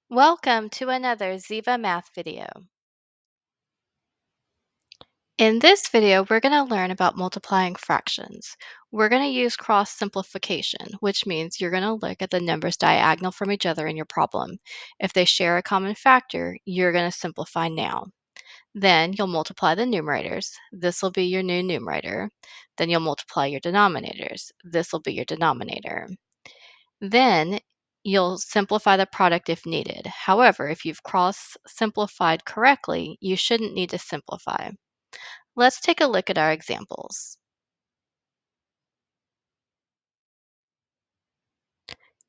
Welcome to another Ziva Math video. In this video, we're going to learn about multiplying fractions. We're going to use cross simplification, which means you're going to look at the numbers diagonal from each other in your problem. If they share a common factor, you're going to simplify now. Then you'll multiply the numerators. This will be your new numerator. Then you'll multiply your denominators. This will be your denominator. Then you'll simplify the product if needed. However, if you've cross-simplified correctly, you shouldn't need to simplify. Let's take a look at our examples.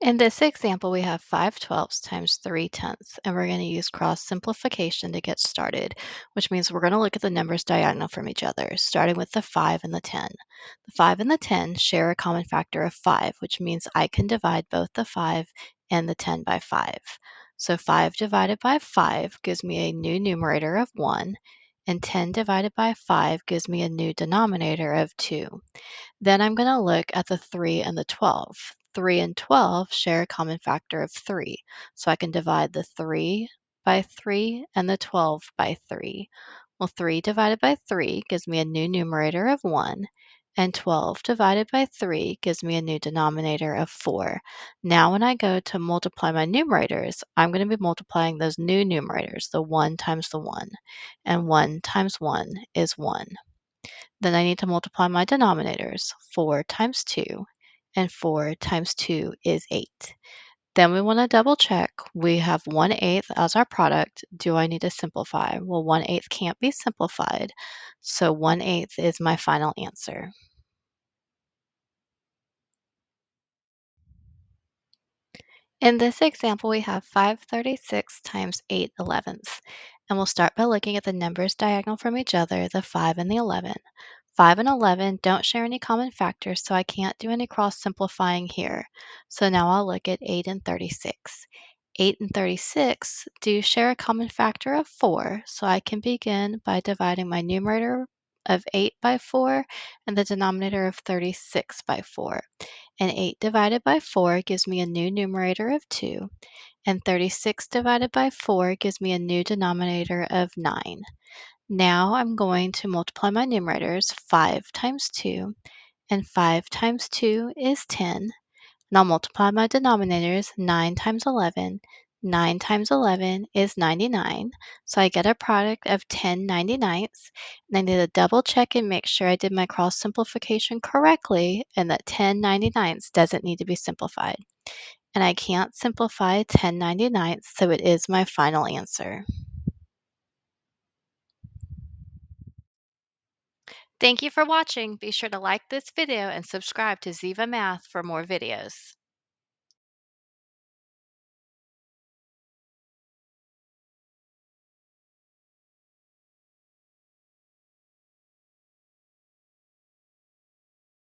In this example, we have 5/12 times 3/10, and we're going to use cross-simplification to get started, which means we're going to look at the numbers diagonal from each other, starting with the 5 and the 10. The 5 and the 10 share a common factor of 5, which means I can divide both the 5 and the 10 by 5. So 5 divided by 5 gives me a new numerator of 1, and 10 divided by 5 gives me a new denominator of 2. Then I'm going to look at the 3 and the 12. 3 and 12 share a common factor of 3, so I can divide the 3 by 3 and the 12 by 3. Well, 3 divided by 3 gives me a new numerator of 1, and 12 divided by 3 gives me a new denominator of 4. Now when I go to multiply my numerators, I'm going to be multiplying those new numerators, the 1 times the 1, and 1 times 1 is 1. Then I need to multiply my denominators, 4 times 2, and 4 times 2 is 8. Then we want to double check. We have 1/8 as our product. Do I need to simplify? Well, 1/8 can't be simplified, so 1/8 is my final answer. In this example, we have 5/36 times 8/11, and we'll start by looking at the numbers diagonal from each other, the 5 and the 11. 5 and 11 don't share any common factors, so I can't do any cross simplifying here. So now I'll look at 8 and 36. 8 and 36 do share a common factor of 4, so I can begin by dividing my numerator of 8 by 4 and the denominator of 36 by 4. And 8 divided by 4 gives me a new numerator of 2, and 36 divided by 4 gives me a new denominator of 9. Now I'm going to multiply my numerators. 5 times 2, and 5 times 2 is 10. And I'll multiply my denominators. 9 times 11. 9 times 11 is 99. So I get a product of 10/99. And I need to double check and make sure I did my cross simplification correctly and that 10/99 doesn't need to be simplified. And I can't simplify 10/99, so it is my final answer. Thank you for watching. Be sure to like this video and subscribe to Ziva Math for more videos.